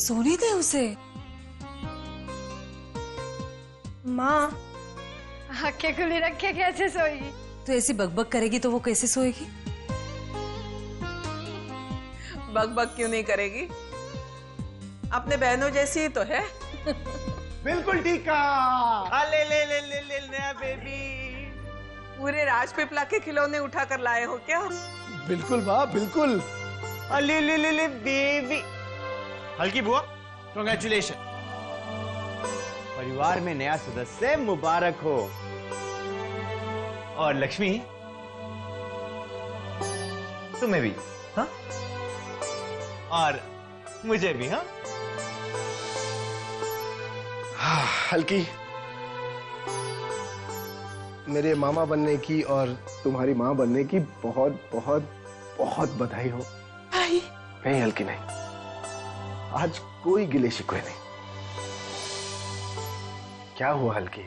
सोने दे उसे। माँ, आंखें खुली रखे कैसे सोएगी? तो ऐसी बकबक करेगी तो वो कैसे सोएगी? बक क्यों नहीं करेगी? अपने बहनों जैसी ही तो है। बिल्कुल ठीक कहा। ले ले ले ले ले नया बेबी। पूरे राजपीपला के खिलौने उठा कर लाए हो क्या? बिल्कुल माँ, बिल्कुल। ले ले ले ले बेबी। हल्की बुआ, कांग्रेचुलेशन। परिवार में नया सदस्य मुबारक हो। और लक्ष्मी, तुम्हें भी। हाँ? और मुझे भी। हाँ? हल्की, मेरे मामा बनने की और तुम्हारी माँ बनने की बहुत बहुत बहुत बधाई हो। भाई नहीं हल्की, नहीं, आज कोई गिले शिकवे नहीं। क्या हुआ हल्की?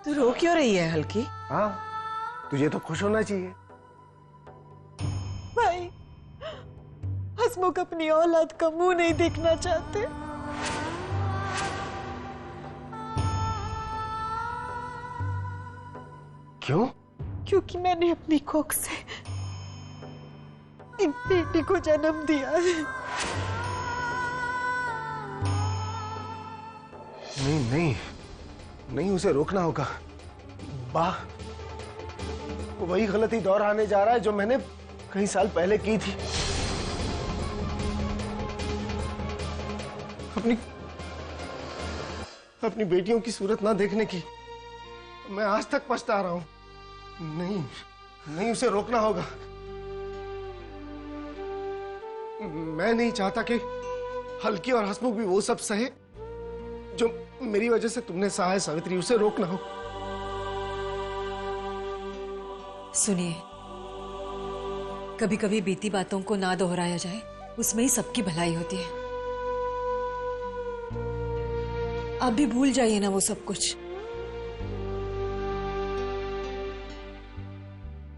तू रो क्यों रही है हल्की? हाँ, तुझे तो खुश होना चाहिए। भाई, हसमुख अपनी औलाद का मुंह नहीं देखना चाहते। क्यों? क्योंकि मैंने अपनी कोख से एक बेटी को जन्म दिया है। नहीं नहीं नहीं, उसे रोकना होगा। वाह, वही गलती दोहराने जा रहा है जो मैंने कई साल पहले की थी। अपनी बेटियों की सूरत ना देखने की मैं आज तक पछता रहा हूं। नहीं नहीं, उसे रोकना होगा। मैं नहीं चाहता कि हल्की और हसमुख भी वो सब सहे जो मेरी वजह से तुमने सहा है। सावित्री, उसे रोकना हो। सुनिए, कभी कभी बीती बातों को ना दोहराया जाए, उसमें ही सबकी भलाई होती है। आप भी भूल जाइए ना वो सब कुछ।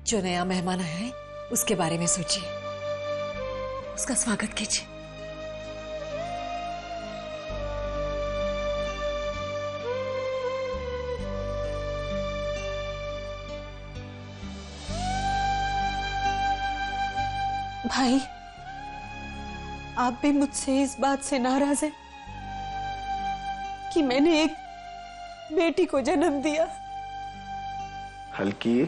जो नया मेहमान आया है उसके बारे में सोचिए, उसका स्वागत कीजिए। भाई, आप भी मुझसे इस बात से नाराज हैं कि मैंने एक बेटी को जन्म दिया? हल्की,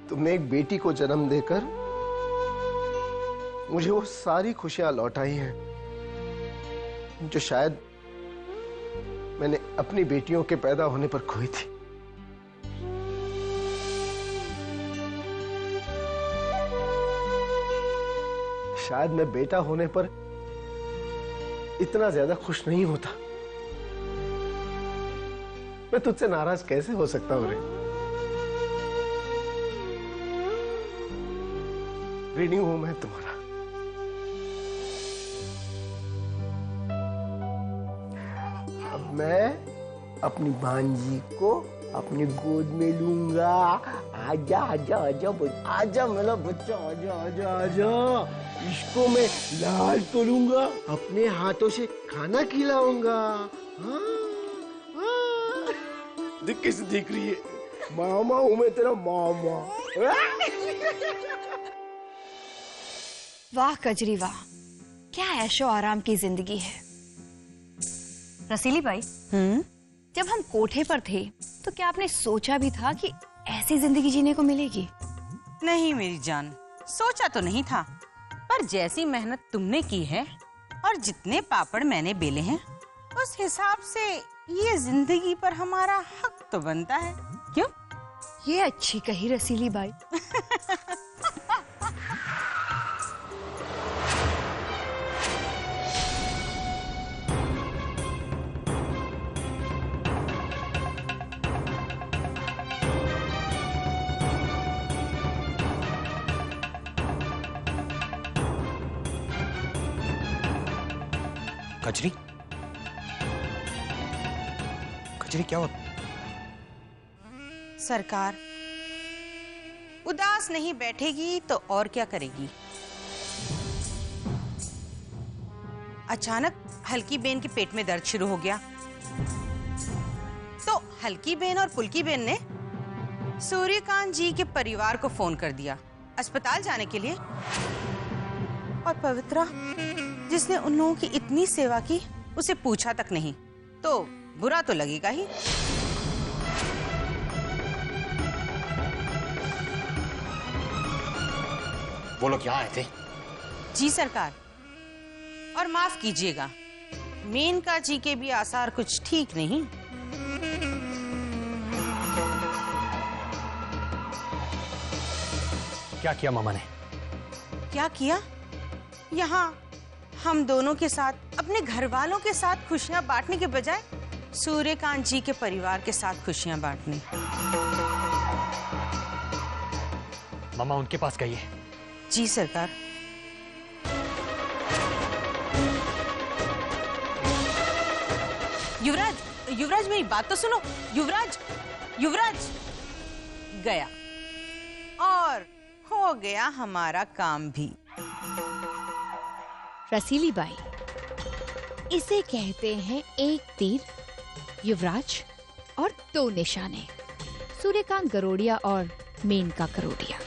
तुमने एक बेटी को जन्म देकर मुझे वो सारी खुशियां लौटाई हैं जो शायद मैंने अपनी बेटियों के पैदा होने पर खोई थी। शायद मैं बेटा होने पर इतना ज्यादा खुश नहीं होता। मैं तुझसे नाराज कैसे हो सकता हूं रे? ऋणी हूं मैं तुम्हारा। अब मैं अपनी भांजी को अपनी गोद में लूंगा। आजा आजा आजा आजा मेरा बच्चा, आजा आजा आजा। इसको मैं लाल तोड़ूंगा, अपने हाथों से खाना खिलाऊंगा। हाँ, हाँ। देख कैसे देख रही है? मामा हूं मैं तेरा मामा। वाह कजरी वाह, क्या ऐशो आराम की जिंदगी है। रसीली बाई, जब हम कोठे पर थे तो क्या आपने सोचा भी था कि ऐसी जिंदगी जीने को मिलेगी? नहीं मेरी जान, सोचा तो नहीं था, पर जैसी मेहनत तुमने की है और जितने पापड़ मैंने बेले हैं, उस हिसाब से ये जिंदगी पर हमारा हक तो बनता है। क्यों? ये अच्छी कही रसीली बाई। कजरी, कजरी क्या हुआ? सरकार, उदास नहीं बैठेगी तो और क्या करेगी? अचानक हल्की बेन के पेट में दर्द शुरू हो गया। तो हल्की बेन और पुल्की बेन ने सूर्यकांत जी के परिवार को फोन कर दिया अस्पताल जाने के लिए। और पवित्रा, जिसने उन लोगों की इतनी सेवा की, उसे पूछा तक नहीं, तो बुरा तो लगेगा ही। वो लोग यहाँ आए थे? जी सरकार, और माफ कीजिएगा, मेनका जी के भी आसार कुछ ठीक नहीं। क्या किया मामा ने? क्या किया? यहाँ हम दोनों के साथ, अपने घर वालों के साथ खुशियां बांटने के बजाय सूर्यकांत जी के परिवार के साथ खुशियां बांटने। मामा उनके पास गई है। जी सरकार। युवराज, युवराज मेरी बात तो सुनो। युवराज, युवराज गया, और हो गया हमारा काम भी। रसीली बाई, इसे कहते हैं एक तीर युवराज और 2 निशाने, सूर्यकांत गरोड़िया और मेनका करोड़िया।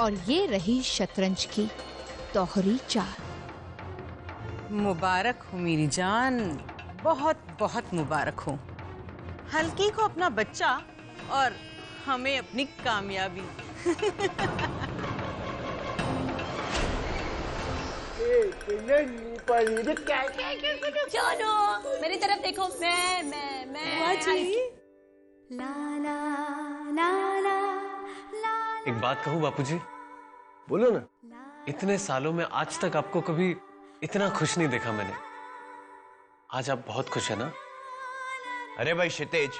और ये रही शतरंज की दोहरी चाल। मुबारक हो मेरी जान, बहुत बहुत मुबारक हो। हल्की को अपना बच्चा और हमें अपनी कामयाबी। चलो मेरी तरफ देखो। मैं एक बात कहूँ बापूजी? बोलो ना। इतने सालों में आज तक आपको कभी इतना खुश नहीं देखा मैंने। आज आप बहुत खुश है ना? अरे भाई क्षितिज,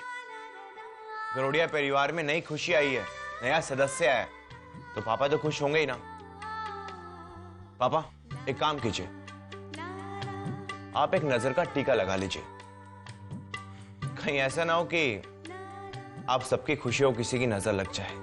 गरोड़िया परिवार में नई खुशी आई है, नया सदस्य आया, तो पापा तो खुश होंगे ही ना। पापा एक काम कीजिए, आप एक नजर का टीका लगा लीजिए। कहीं ऐसा ना हो कि आप सबकी खुशियों किसी की नजर लग जाए।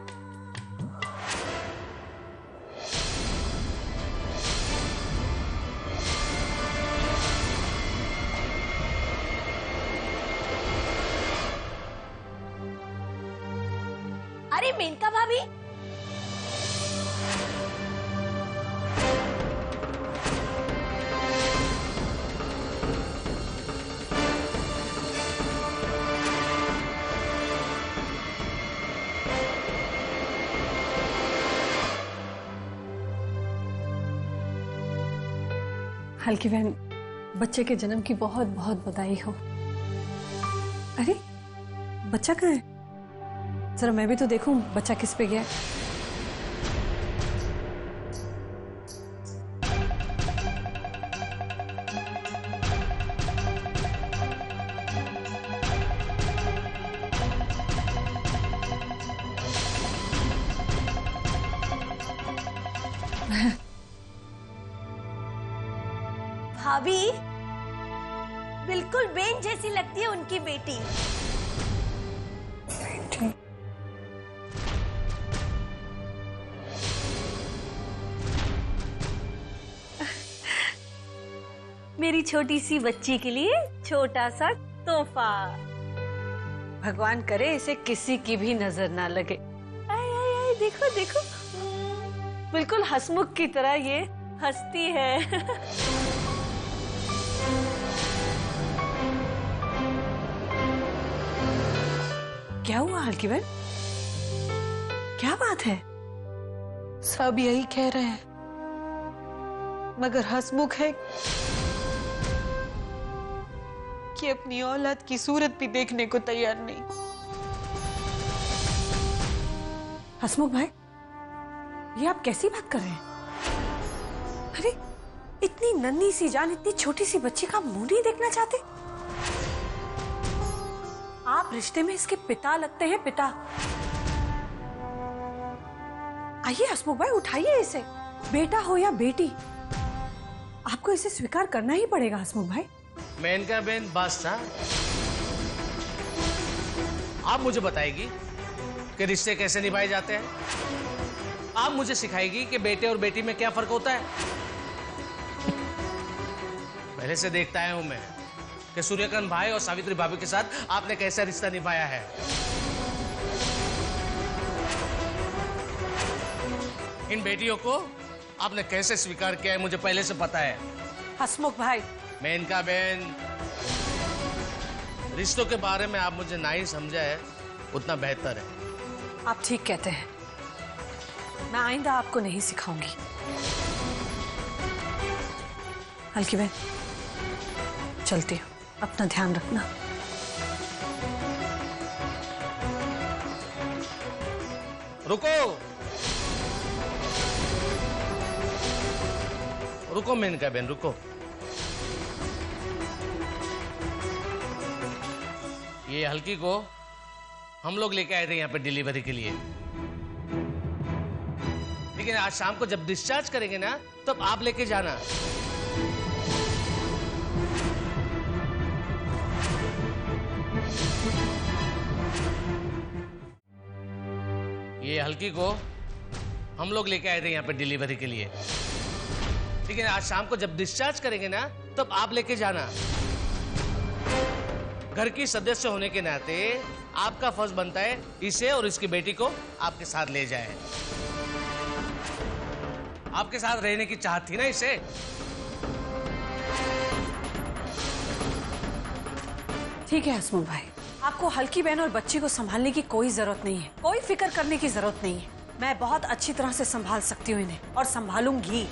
अरे मेनका भाभी, हल्की बहन, बच्चे के जन्म की बहुत बहुत बधाई हो। अरे बच्चा कहाँ है? जरा मैं भी तो देखूं बच्चा किस पे गया। भाभी बिल्कुल बेन जैसी लगती है उनकी बेटी। मेरी छोटी सी बच्ची के लिए छोटा सा तोहफा। भगवान करे इसे किसी की भी नजर ना लगे। आय आय आय, देखो देखो, बिल्कुल हंसमुख की तरह ये हंसती है। क्या हुआ हल्की बहन? क्या बात है? सब यही कह रहे हैं, मगर हंसमुख है कि अपनी औलाद की सूरत भी देखने को तैयार नहीं। हंसमुख भाई, ये आप कैसी बात कर रहे हैं? अरे इतनी नन्ही सी जान, इतनी छोटी सी बच्ची का मुंह नहीं देखना चाहते? आप रिश्ते में इसके पिता लगते हैं, पिता। आइए हंसमुख भाई, उठाइए इसे। बेटा हो या बेटी, आपको इसे स्वीकार करना ही पड़ेगा हंसमुख भाई। मेनका बेन बादशाह, आप मुझे बताएगी कि रिश्ते कैसे निभाए जाते हैं? आप मुझे सिखाएगी कि बेटे और बेटी में क्या फर्क होता है? पहले से देखता आया हूं मैं कि सूर्यकांत भाई और सावित्री भाभी के साथ आपने कैसा रिश्ता निभाया है। इन बेटियों को आपने कैसे स्वीकार किया है मुझे पहले से पता है। हसमुख भाई, मेनका बहन, रिश्तों के बारे में आप मुझे ना ही समझा है उतना बेहतर है। आप ठीक कहते हैं, मैं आइंदा आपको नहीं सिखाऊंगी। हल्की बहन, चलती हूँ, अपना ध्यान रखना। रुको रुको मेनका बहन, रुको। ये हल्की को हम लोग लेके आए थे यहाँ पे डिलीवरी के लिए, लेकिन आज शाम को जब डिस्चार्ज करेंगे ना तब आप लेके जाना। ये हल्की को हम लोग लेके आए थे यहाँ पे डिलीवरी के लिए, लेकिन आज शाम को जब डिस्चार्ज करेंगे ना तब आप लेके जाना। घर की सदस्य होने के नाते आपका फर्ज बनता है इसे और इसकी बेटी को आपके साथ ले जाए। आपके साथ रहने की चाहत थी ना इसे। ठीक है हसमुख भाई, आपको हल्की बहन और बच्ची को संभालने की कोई जरूरत नहीं है, कोई फिक्र करने की जरूरत नहीं है। मैं बहुत अच्छी तरह से संभाल सकती हूँ इन्हें और संभालूंगी।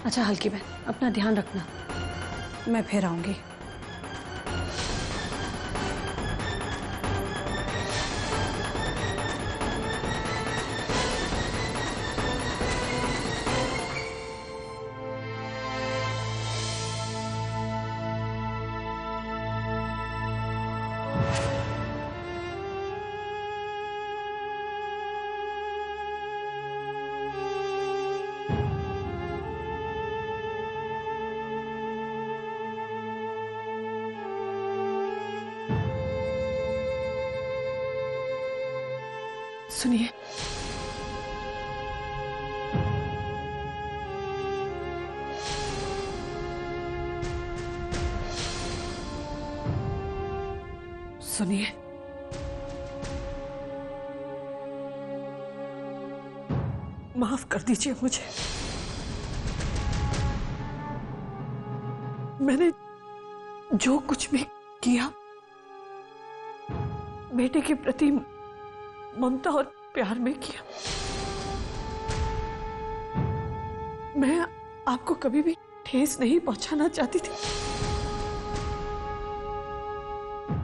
अच्छा हल्की बहन, अपना ध्यान रखना, मैं फिर आऊंगी। सुनिए, सुनिए, माफ कर दीजिए मुझे। मैंने जो कुछ भी किया बेटे के प्रति ममता और प्यार में किया। मैं आपको कभी भी ठेस नहीं पहुंचाना चाहती थी,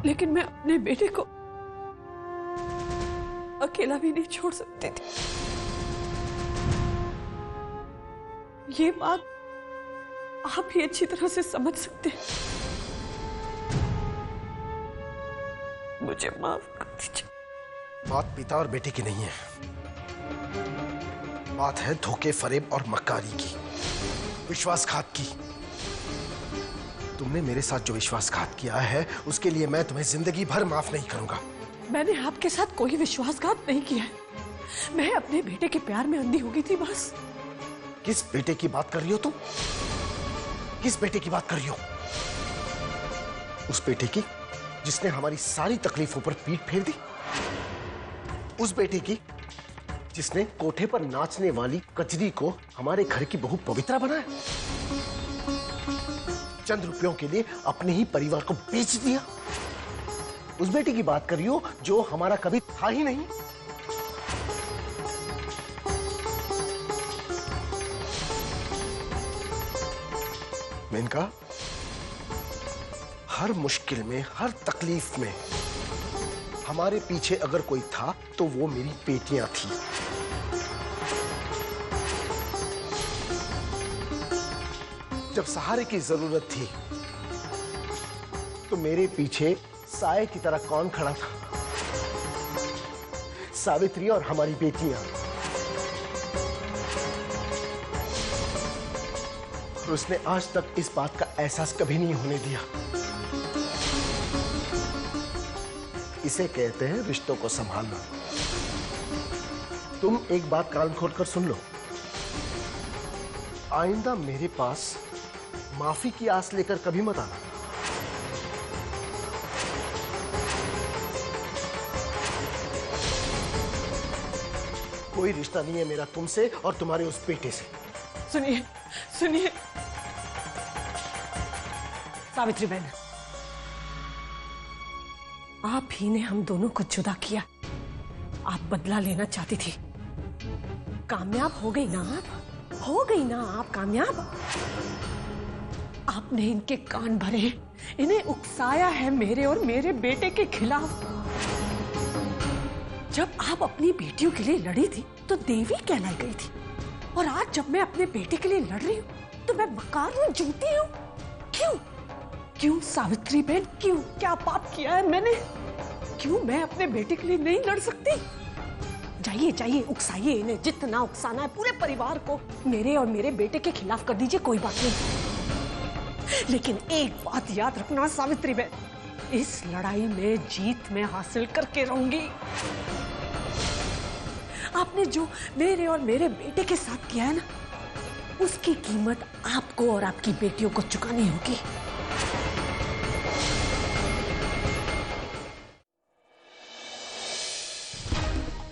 लेकिन मैं अपने बेटे को अकेला भी नहीं छोड़ सकती थी। ये बात आप भी अच्छी तरह से समझ सकते हैं। मुझे माफ कर दीजिए। बात पिता और बेटे की नहीं है, बात है धोखे, फरेब और मक्कारी की, विश्वासघात की। तुमने मेरे साथ जो विश्वासघात किया है उसके लिए मैं तुम्हें जिंदगी भर माफ नहीं करूंगा। मैंने आपके साथ कोई विश्वासघात नहीं किया है। मैं अपने बेटे के प्यार में अंधी हो गई थी बस। किस बेटे की बात कर रही हो तुम? किस बेटे की बात कर रही हो? उस बेटे की जिसने हमारी सारी तकलीफों पर पीठ फेर दी? उस बेटे की जिसने कोठे पर नाचने वाली कजरी को हमारे घर की बहू पवित्रा बनाया? चंद रुपयों के लिए अपने ही परिवार को बेच दिया? उस बेटे की बात कर रही हो जो हमारा कभी था ही नहीं? मेनका, हर मुश्किल में, हर तकलीफ में हमारे पीछे अगर कोई था तो वो मेरी बेटियां थी। जब सहारे की जरूरत थी तो मेरे पीछे साए की तरह कौन खड़ा था? सावित्री और हमारी बेटियां। और उसने आज तक इस बात का एहसास कभी नहीं होने दिया। इसे कहते हैं रिश्तों को संभालना। तुम एक बात कान खोलकर सुन लो, आइंदा मेरे पास माफी की आस लेकर कभी मत आना। कोई रिश्ता नहीं है मेरा तुमसे और तुम्हारे उस बेटे से। सुनिए सुनिए सावित्री बहन, आप ही ने हम दोनों को जुदा किया। आप बदला लेना चाहती थी, कामयाब हो गई ना आप, हो गई ना आप कामयाब। आपने इनके कान भरे, इन्हें उकसाया है मेरे और मेरे बेटे के खिलाफ। जब आप अपनी बेटियों के लिए लड़ी थी तो देवी कहलाई गई थी, और आज जब मैं अपने बेटे के लिए लड़ रही हूँ तो मैं मकार में जूती हूँ। क्यों क्यों सावित्री बहन, क्यों? क्या पाप किया है मैंने? क्यों मैं अपने बेटे के लिए नहीं लड़ सकती? जाइए जाइए, उकसाइए इन्हें, जितना उकसाना है पूरे परिवार को मेरे और मेरे बेटे के खिलाफ कर दीजिए, कोई बात नहीं। लेकिन एक बात याद रखना सावित्री बहन, इस लड़ाई में जीत मैं हासिल करके रहूंगी। आपने जो मेरे और मेरे बेटे के साथ किया है ना, उसकी कीमत आपको और आपकी बेटियों को चुकानी होगी।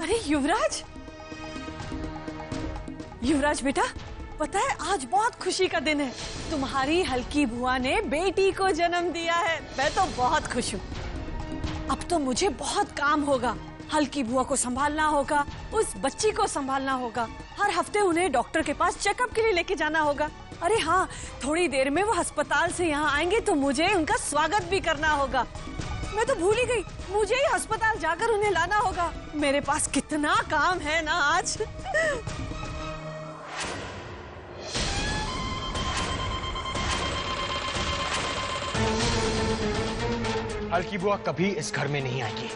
अरे युवराज, युवराज बेटा, पता है आज बहुत खुशी का दिन है। तुम्हारी हल्की बुआ ने बेटी को जन्म दिया है। मैं तो बहुत खुश हूँ। अब तो मुझे बहुत काम होगा। हल्की बुआ को संभालना होगा, उस बच्ची को संभालना होगा, हर हफ्ते उन्हें डॉक्टर के पास चेकअप के लिए लेके जाना होगा। अरे हाँ, थोड़ी देर में वो अस्पताल से यहाँ आएंगे तो मुझे उनका स्वागत भी करना होगा। मैं तो भूल ही गई, मुझे ही अस्पताल जाकर उन्हें लाना होगा। मेरे पास कितना काम है ना आज। हल्की बुआ कभी इस घर में नहीं आएगी।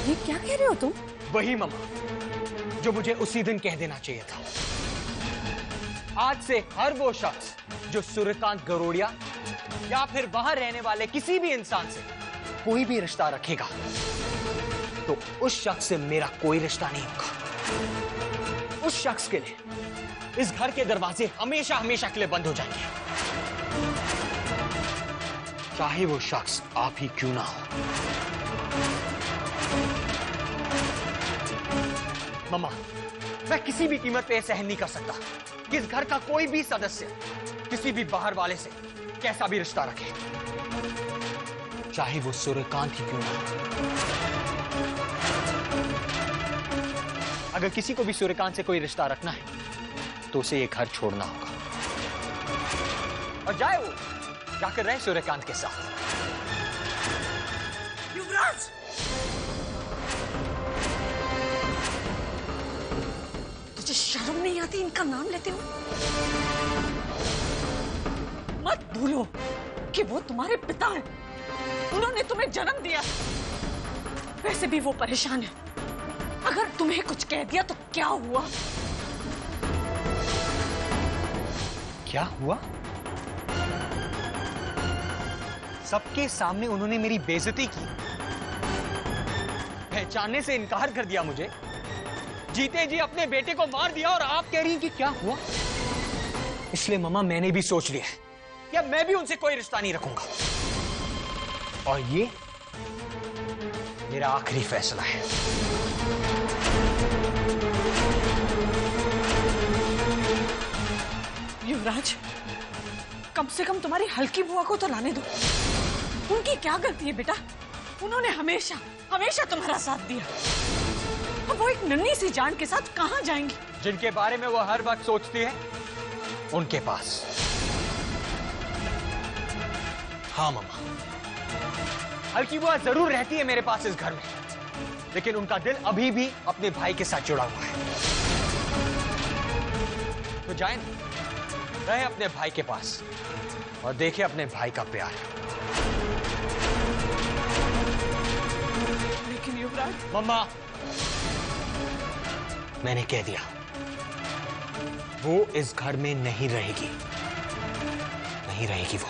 ये क्या कह रहे हो तुम? वही मम्मा, जो मुझे उसी दिन कह देना चाहिए था। आज से हर वो शख्स जो सूर्यकांत गरोड़िया या फिर बाहर रहने वाले किसी भी इंसान से कोई भी रिश्ता रखेगा तो उस शख्स से मेरा कोई रिश्ता नहीं होगा। उस शख्स के लिए इस घर के दरवाजे हमेशा हमेशा के लिए बंद हो जाएंगे, चाहे वो शख्स आप ही क्यों ना हो। मम्मा, मैं किसी भी कीमत पे सहन नहीं कर सकता कि इस घर का कोई भी सदस्य किसी भी बाहर वाले से कैसा भी रिश्ता रखे, चाहे वो सूर्यकांत ही क्यों ना हो। अगर किसी को भी सूर्यकांत से कोई रिश्ता रखना है तो उसे ये घर छोड़ना होगा, और जाए वो जाकर रहे सूर्यकांत के साथ। युवराज, तुझे शर्म नहीं आती इनका नाम लेते हो? मत भूलो कि वो तुम्हारे पिता हैं। उन्होंने तुम्हें जन्म दिया। वैसे भी वो परेशान है। अगर तुम्हें कुछ कह दिया तो क्या हुआ? क्या हुआ? सबके सामने उन्होंने मेरी बेइज्जती की, पहचानने से इनकार कर दिया मुझे, जीते जी अपने बेटे को मार दिया, और आप कह रही हैं कि क्या हुआ? इसलिए मम्मा, मैंने भी सोच लिया है कि अब मैं भी उनसे कोई रिश्ता नहीं रखूंगा, और ये मेरा आखिरी फैसला है। युवराज, कम से कम तुम्हारी हल्की बुआ को तो लाने दो। उनकी क्या गलती है बेटा? उन्होंने हमेशा हमेशा तुम्हारा साथ दिया। अब वो एक नन्ही सी जान के साथ कहां जाएंगी? जिनके बारे में वो हर वक्त सोचती है उनके पास। हाँ मम्मा, हल्की बुआ जरूर रहती है मेरे पास इस घर में, लेकिन उनका दिल अभी भी अपने भाई के साथ जुड़ा हुआ है। तो जाए ना, रहे अपने भाई के पास और देखे अपने भाई का प्यार। लेकिन युवराज, मम्मा, मैंने कह दिया, वो इस घर में नहीं रहेगी, नहीं रहेगी वो।